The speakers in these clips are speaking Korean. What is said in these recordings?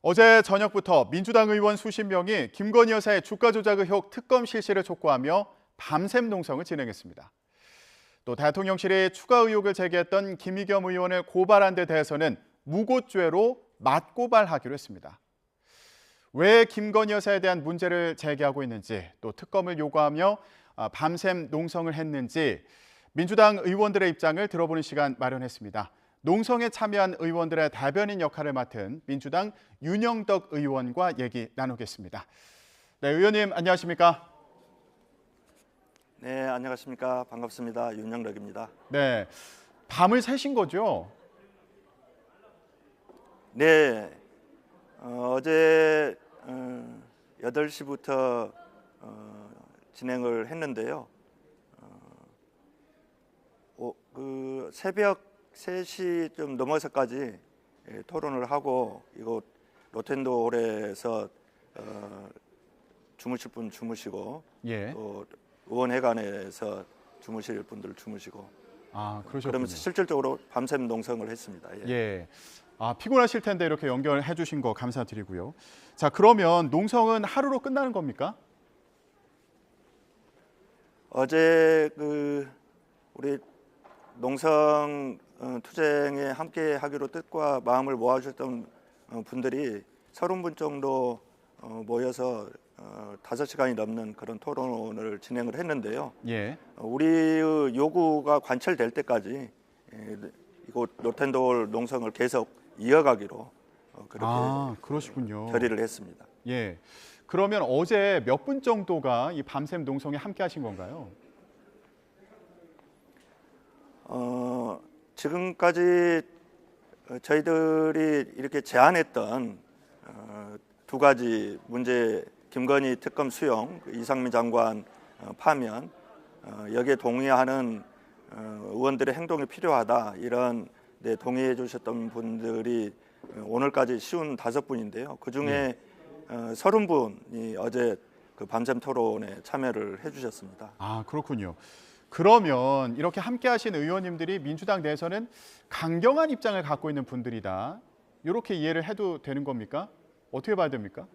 어제 저녁부터 민주당 의원 수십 명이 김건희 여사의 주가 조작 의혹 특검 실시를 촉구하며 밤샘 농성을 진행했습니다. 또 대통령실이 추가 의혹을 제기했던 김의겸 의원을 고발한 데 대해서는 무고죄로 맞고발하기로 했습니다. 왜 김건희 여사에 대한 문제를 제기하고 있는지, 또 특검을 요구하며 밤샘 농성을 했는지 민주당 의원들의 입장을 들어보는 시간 마련했습니다. 농성에 참여한 의원들의 대변인 역할을 맡은 민주당 윤영덕 의원과 얘기 나누겠습니다. 네, 의원님 안녕하십니까? 네, 안녕하십니까? 반갑습니다. 윤영덕입니다. 네, 밤을 새신 거죠? 네, 어제 8시부터 진행을 했는데요. 새벽 3시 좀 넘어서까지 토론을 하고 이곳 로텐도홀에서 주무실 분 주무시고 예. 또 의원회관에서 주무실 분들 주무시고 그러셨군요. 그러면서 실질적으로 밤샘 농성을 했습니다. 예. 예. 피곤하실 텐데 이렇게 연결해 주신 거 감사드리고요. 자, 그러면 농성은 하루로 끝나는 겁니까? 어제 우리 농성 투쟁에 함께 하기로 뜻과 마음을 모아주셨던 분들이 30분 정도 모여서 5시간이 넘는 그런 토론을 진행을 했는데요. 예. 우리의 요구가 관철될 때까지 이곳 로텐도홀 농성을 계속 이어가기로 그렇게 그러시군요. 결의를 했습니다. 예. 그러면 어제 몇 분 정도가 이 밤샘 농성에 함께 하신 건가요? 지금까지 저희들이 이렇게 제안했던 두 가지 문제, 김건희 특검 수용, 이상민 장관 파면, 여기에 동의하는 의원들의 행동이 필요하다, 이런 데 동의해 주셨던 분들이 오늘까지 55분인데요. 그중에 30분이 어제 그 밤샘 토론에 참여를 해 주셨습니다. 그렇군요. 그러면 이렇게 함께 하신 의원님들이 민주당 내에서는 강경한 입장을 갖고 있는 분들이다, 이렇게 이해를 해도 되는 겁니까? 어떻게 봐야 됩니까?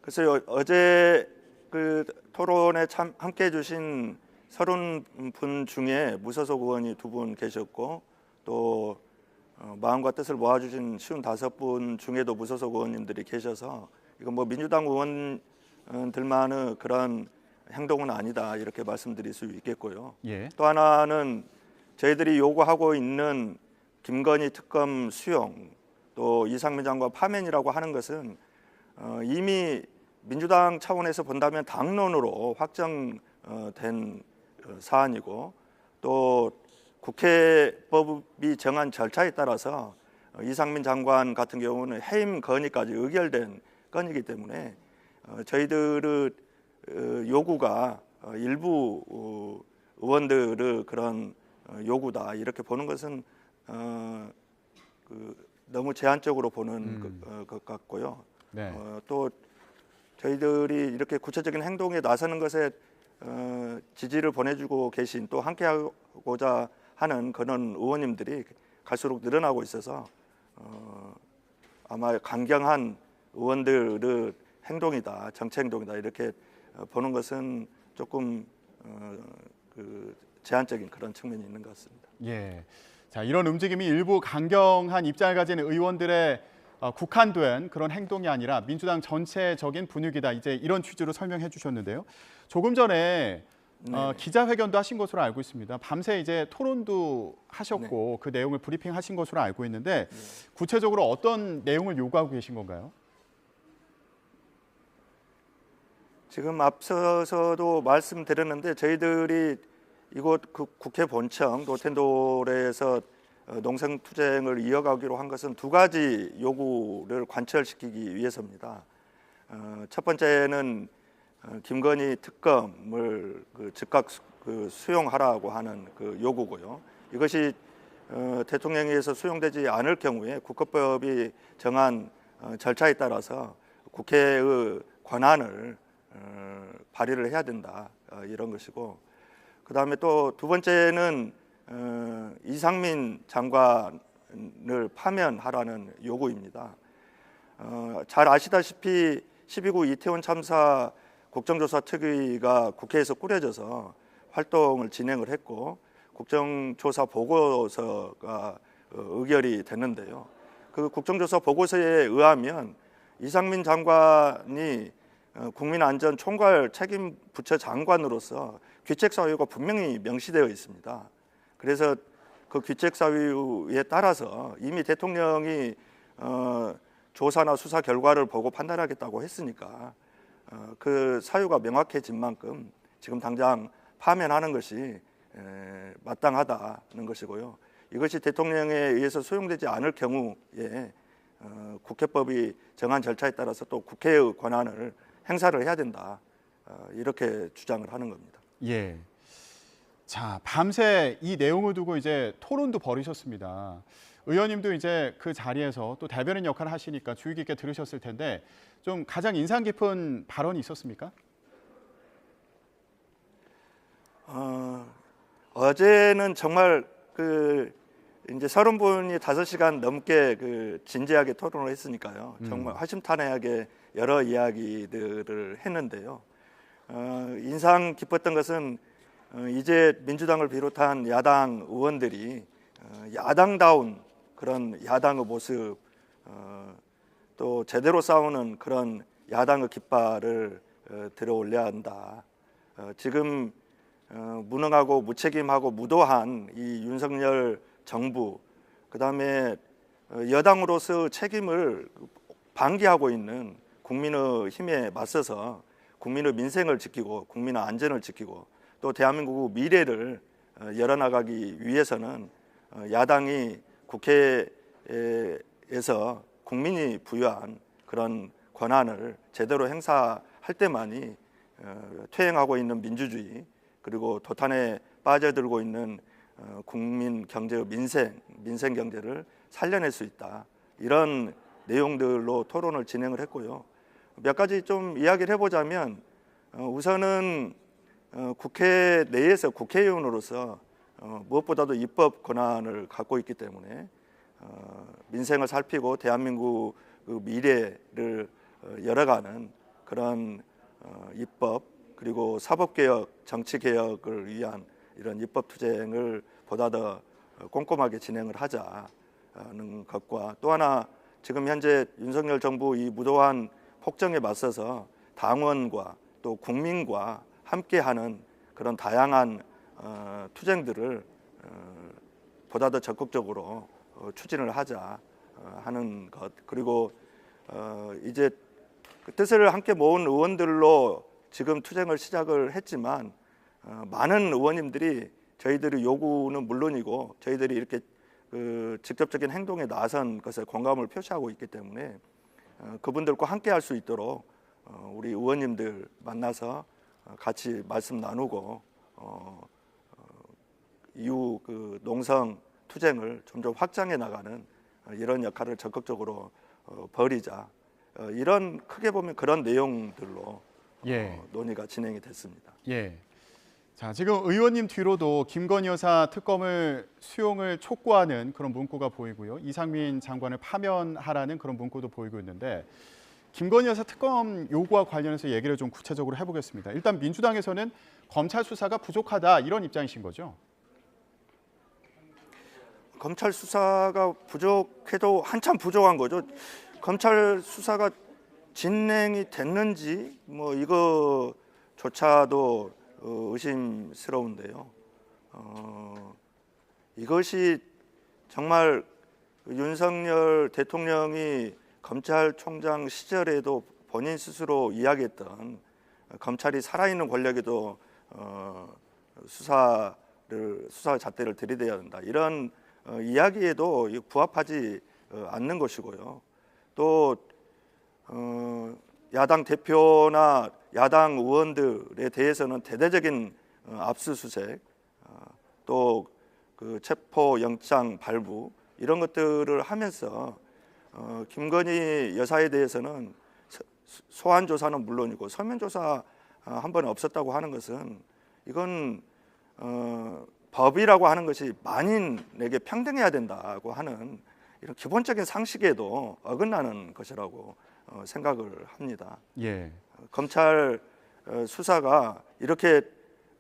글쎄요, 어제 그 토론에 함께 해주신 30분 중에 무소속 의원이 2분 계셨고, 또 마음과 뜻을 모아주신 55분 중에도 무소속 의원님들이 계셔서 이건 뭐 민주당 의원들만의 그런 행동은 아니다, 이렇게 말씀드릴 수 있겠고요. 예. 또 하나는 저희들이 요구하고 있는 김건희 특검 수용, 또 이상민 장관 파면이라고 하는 것은 이미 민주당 차원에서 본다면 당론으로 확정된 사안이고, 또 국회법이 정한 절차에 따라서 이상민 장관 같은 경우는 해임 건의까지 의결된 건이기 때문에 저희들의 요구가 일부 의원들의 그런 요구다, 이렇게 보는 것은 너무 제한적으로 보는 것 같고요. 네. 또 저희들이 이렇게 구체적인 행동에 나서는 것에 지지를 보내주고 계신, 또 함께하고자 하는 그런 의원님들이 갈수록 늘어나고 있어서 아마 강경한 의원들의 행동이다, 정치 행동이다, 이렇게 보는 것은 조금 제한적인 그런 측면이 있는 것 같습니다. 예. 자, 이런 움직임이 일부 강경한 입장을 가진 의원들의 국한된 그런 행동이 아니라 민주당 전체적인 분위기다, 이제 이런 취지로 설명해 주셨는데요. 조금 전에 기자회견도 하신 것으로 알고 있습니다. 밤새 이제 토론도 하셨고, 그 내용을 브리핑하신 것으로 알고 있는데 구체적으로 어떤 내용을 요구하고 계신 건가요? 지금 앞서서도 말씀드렸는데 저희들이 이곳 국회 본청 로텐도홀에서 농성투쟁을 이어가기로 한 것은 두 가지 요구를 관철시키기 위해서입니다. 첫 번째는 김건희 특검을 즉각 수용하라고 하는 그 요구고요. 이것이 대통령에 의해서 수용되지 않을 경우에 국회법이 정한 절차에 따라서 국회의 권한을 발휘를 해야 된다, 이런 것이고, 그 다음에 또 두 번째는 이상민 장관을 파면하라는 요구입니다. 잘 아시다시피 12구 이태원 참사 국정조사 특위가 국회에서 꾸려져서 활동을 진행을 했고 국정조사 보고서가 의결이 됐는데요. 그 국정조사 보고서에 의하면 이상민 장관이 국민안전총괄 책임 부처 장관으로서 귀책 사유가 분명히 명시되어 있습니다. 그래서 그 귀책 사유에 따라서 이미 대통령이 조사나 수사 결과를 보고 판단하겠다고 했으니까 그 사유가 명확해진 만큼 지금 당장 파면하는 것이 마땅하다는 것이고요. 이것이 대통령에 의해서 수용되지 않을 경우에 국회법이 정한 절차에 따라서 또 국회의 권한을 행사를 해야 된다. 이렇게 주장을 하는 겁니다. 예. 자, 밤새 이 내용을 두고 이제 토론도 벌이셨습니다. 의원님도 이제 그 자리에서 또 대변인 역할을 하시니까 주의 깊게 들으셨을 텐데 좀 가장 인상 깊은 발언이 있었습니까? 어제는 정말 이제 30분이 5시간 넘게 진지하게 토론을 했으니까요. 정말 허심탄회하게 여러 이야기들을 했는데요. 인상 깊었던 것은 이제 민주당을 비롯한 야당 의원들이 야당다운 그런 야당의 모습, 또 제대로 싸우는 그런 야당의 깃발을 들어 올려야 한다. 지금 무능하고 무책임하고 무도한 이 윤석열 정부, 그다음에 여당으로서 책임을 방기하고 있는 국민의 힘에 맞서서 국민의 민생을 지키고 국민의 안전을 지키고 또 대한민국 미래를 열어나가기 위해서는 야당이 국회에서 국민이 부여한 그런 권한을 제대로 행사할 때만이 퇴행하고 있는 민주주의 그리고 도탄에 빠져들고 있는 국민 경제의 민생 경제를 살려낼 수 있다. 이런 내용들로 토론을 진행을 했고요. 몇 가지 좀 이야기를 해보자면 우선은 국회 내에서 국회의원으로서 무엇보다도 입법 권한을 갖고 있기 때문에 민생을 살피고 대한민국 미래를 열어가는 그런 입법 그리고 사법개혁, 정치개혁을 위한 이런 입법투쟁을 보다 더 꼼꼼하게 진행을 하자는 것과 또 하나 지금 현재 윤석열 정부 이 무도한 폭정에 맞서서 당원과 또 국민과 함께하는 그런 다양한 투쟁들을 보다 더 적극적으로 추진을 하자 하는 것 그리고 이제 그 뜻을 함께 모은 의원들로 지금 투쟁을 시작을 했지만 많은 의원님들이 저희들의 요구는 물론이고 저희들이 이렇게 직접적인 행동에 나선 것에 공감을 표시하고 있기 때문에 그분들과 함께 할 수 있도록 우리 의원님들 만나서 같이 말씀 나누고 이후 농성 투쟁을 점점 확장해 나가는 이런 역할을 적극적으로 벌이자 이런 크게 보면 그런 내용들로 예. 논의가 진행이 됐습니다. 예. 자, 지금 의원님 뒤로도 김건희 여사 특검을 수용을 촉구하는 그런 문구가 보이고요. 이상민 장관을 파면하라는 그런 문구도 보이고 있는데 김건희 여사 특검 요구와 관련해서 얘기를 좀 구체적으로 해보겠습니다. 일단 민주당에서는 검찰 수사가 부족하다 이런 입장이신 거죠? 검찰 수사가 부족해도 한참 부족한 거죠. 검찰 수사가 진행이 됐는지 뭐 이거조차도 의심스러운데요. 이것이 정말 윤석열 대통령이 검찰총장 시절에도 본인 스스로 이야기했던 검찰이 살아있는 권력에도 수사 잣대를 들이대야 한다. 이런 이야기에도 부합하지 않는 것이고요. 또 야당 대표나 야당 의원들에 대해서는 대대적인 압수수색, 또 그 체포영장 발부 이런 것들을 하면서 김건희 여사에 대해서는 소환 조사는 물론이고 서면 조사 한 번에 없었다고 하는 것은 이건 법이라고 하는 것이 만인에게 평등해야 된다고 하는 이런 기본적인 상식에도 어긋나는 것이라고 생각을 합니다. 예. 검찰 수사가 이렇게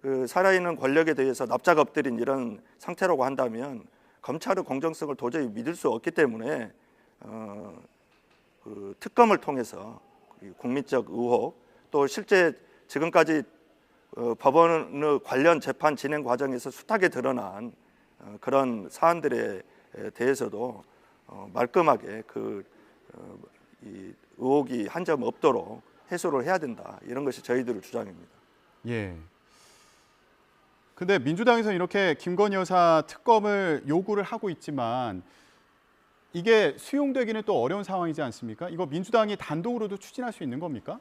그 살아있는 권력에 대해서 납작 엎드린 이런 상태라고 한다면 검찰의 공정성을 도저히 믿을 수 없기 때문에 그 특검을 통해서 국민적 의혹 또 실제 지금까지 법원의 관련 재판 진행 과정에서 숱하게 드러난 그런 사안들에 대해서도 말끔하게 이 의혹이 한 점 없도록 해소를 해야 된다. 이런 것이 저희들의 주장입니다. 예. 근데 민주당에서 이렇게 김건희 여사 특검을 요구를 하고 있지만 이게 수용되기는 또 어려운 상황이지 않습니까? 이거 민주당이 단독으로도 추진할 수 있는 겁니까?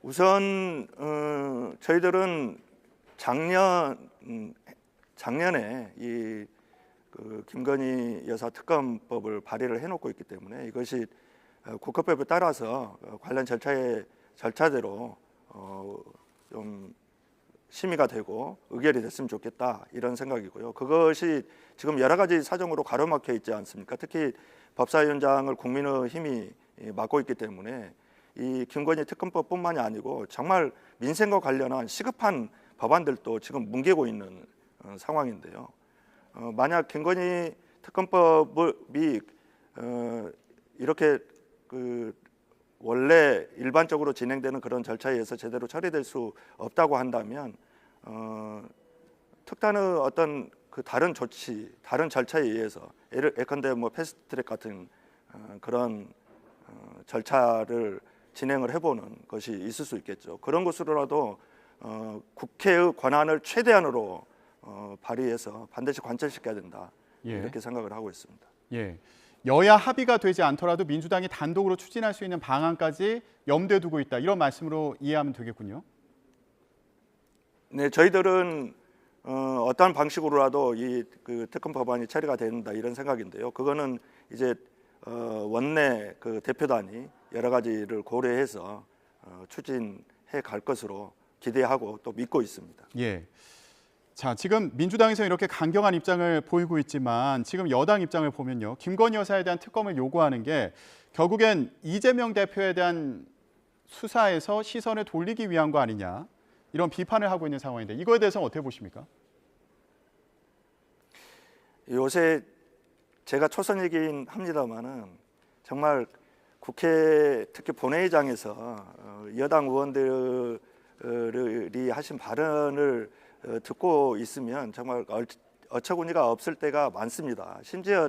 우선 저희들은 작년에 그 김건희 여사 특검법을 발의를 해놓고 있기 때문에 이것이 국회법에 따라서 관련 절차대로 좀 심의가 되고 의결이 됐으면 좋겠다 이런 생각이고요. 그것이 지금 여러 가지 사정으로 가로막혀 있지 않습니까? 특히 법사위원장을 국민의힘이 맡고 있기 때문에 이 김건희 특검법뿐만이 아니고 정말 민생과 관련한 시급한 법안들도 지금 뭉개고 있는 상황인데요. 만약 김건희 특검법이 이렇게 원래 일반적으로 진행되는 그런 절차에 의해서 제대로 처리될 수 없다고 한다면 특단의 어떤 그 다른 조치, 다른 절차에 의해서 예컨대 뭐 패스트트랙 같은 그런 절차를 진행을 해보는 것이 있을 수 있겠죠. 그런 것으로라도 국회의 권한을 최대한으로 발휘해서 반드시 관철시켜야 된다. 예. 이렇게 생각을 하고 있습니다. 예. 여야 합의가 되지 않더라도 민주당이 단독으로 추진할 수 있는 방안까지 염두에 두고 있다. 이런 말씀으로 이해하면 되겠군요. 네, 저희들은 어떠한 방식으로라도 그 특검 법안이 처리가 된다 이런 생각인데요. 그거는 이제 원내 그 대표단이 여러 가지를 고려해서 추진해 갈 것으로 기대하고 또 믿고 있습니다. 예. 자, 지금 민주당에서 이렇게 강경한 입장을 보이고 있지만 지금 여당 입장을 보면요. 김건희 여사에 대한 특검을 요구하는 게 결국엔 이재명 대표에 대한 수사에서 시선을 돌리기 위한 거 아니냐. 이런 비판을 하고 있는 상황인데 이거에 대해서는 어떻게 보십니까? 요새 제가 초선이긴 합니다만은 정말 국회 특히 본회의장에서 여당 의원들이 하신 발언을 듣고 있으면 정말 어처구니가 없을 때가 많습니다. 심지어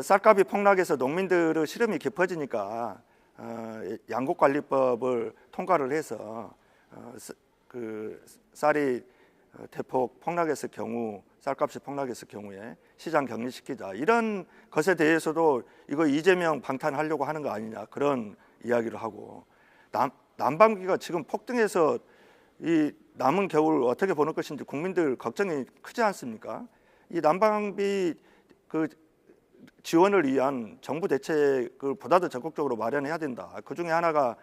쌀값이 폭락해서 농민들의 시름이 깊어지니까 양곡관리법을 통과를 해서 그 쌀이 대폭 폭락했을 경우, 쌀값이 폭락했을 경우에 시장 격리시키자 이런 것에 대해서도 이거 이재명 방탄하려고 하는 거 아니냐 그런 이야기를 하고 난방비가 지금 폭등해서 이 남은 겨울 어떻게 보낼 것인지 국민들 걱정이 크지 않습니까? 이 난방비 그 지원을 위한 정부 대책을 보다 더 적극적으로 마련해야 된다. 그 중에 하나가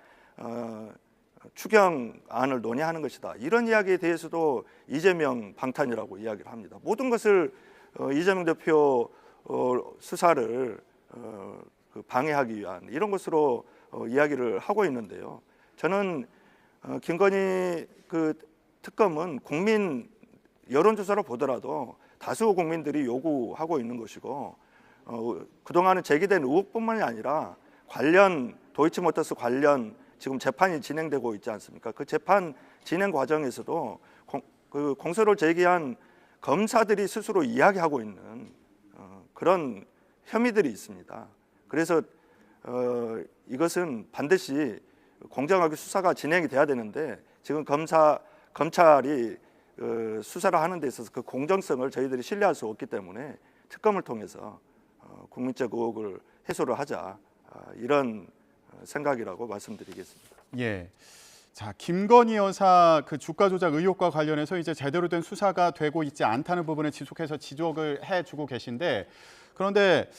추경안을 논의하는 것이다. 이런 이야기에 대해서도 이재명 방탄이라고 이야기를 합니다. 모든 것을 이재명 대표 수사를 방해하기 위한 이런 것으로 이야기를 하고 있는데요. 저는 김건희 그 특검은 국민 여론조사로 보더라도 다수 국민들이 요구하고 있는 것이고 그동안은 제기된 의혹뿐만이 아니라 관련 도이치모터스 관련 지금 재판이 진행되고 있지 않습니까? 그 재판 진행 과정에서도 그 공소를 제기한 검사들이 스스로 이야기하고 있는 그런 혐의들이 있습니다. 그래서 이것은 반드시 공정하게 수사가 진행이 돼야 되는데 지금 검찰이 수사를 하는 데 있어서 그 공정성을 저희들이 신뢰할 수 없기 때문에 특검을 통해서 국민적 의혹을 해소를 하자 이런 생각이라고 말씀드리겠습니다. 예. 자, 김건희 여사 그 주가 조작 의혹과 관련해서 이제 제대로 된 수사가 되고 있지 않다는 부분을 지속해서 지적을 해주고 계신데 그런데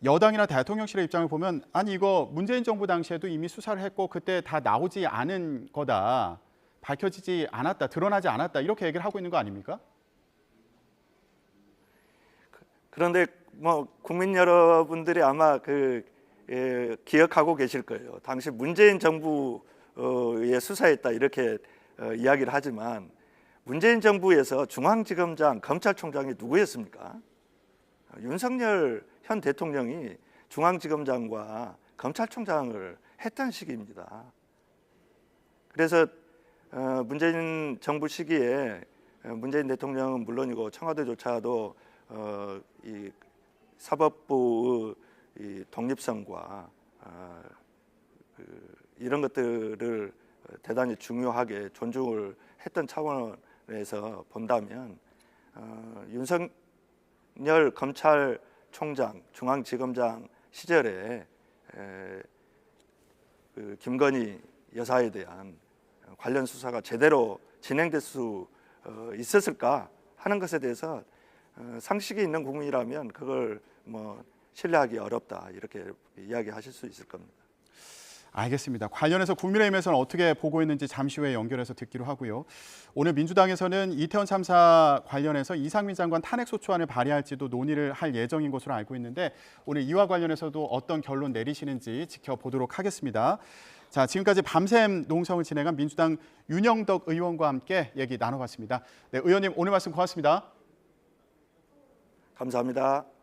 여당이나 대통령실의 입장을 보면 아니 이거 문재인 정부 당시에도 이미 수사를 했고 그때 다 나오지 않은 거다. 밝혀지지 않았다. 드러나지 않았다. 이렇게 얘기를 하고 있는 거 아닙니까? 그런데 뭐 국민 여러분들이 아마 기억하고 계실 거예요. 당시 문재인 정부의 수사였다 이렇게 이야기를 하지만 문재인 정부에서 중앙지검장, 검찰총장이 누구였습니까? 윤석열 현 대통령이 중앙지검장과 검찰총장을 했던 시기입니다. 그래서 문재인 정부 시기에 문재인 대통령은 물론이고 청와대조차도 이 사법부의 이 독립성과 이런 것들을 대단히 중요하게 존중을 했던 차원에서 본다면 윤석열 검찰총장, 중앙지검장 시절에 김건희 여사에 대한 관련 수사가 제대로 진행될 수 있었을까 하는 것에 대해서 상식이 있는 국민이라면 그걸 뭐 신뢰하기 어렵다 이렇게 이야기하실 수 있을 겁니다. 알겠습니다. 관련해서 국민의힘에서는 어떻게 보고 있는지 잠시 후에 연결해서 듣기로 하고요. 오늘 민주당에서는 이태원 참사 관련해서 이상민 장관 탄핵소추안을 발의할지도 논의를 할 예정인 것으로 알고 있는데 오늘 이와 관련해서도 어떤 결론 내리시는지 지켜보도록 하겠습니다. 자, 지금까지 밤샘 농성을 진행한 민주당 윤영덕 의원과 함께 얘기 나눠봤습니다. 네, 의원님 오늘 말씀 고맙습니다. 감사합니다.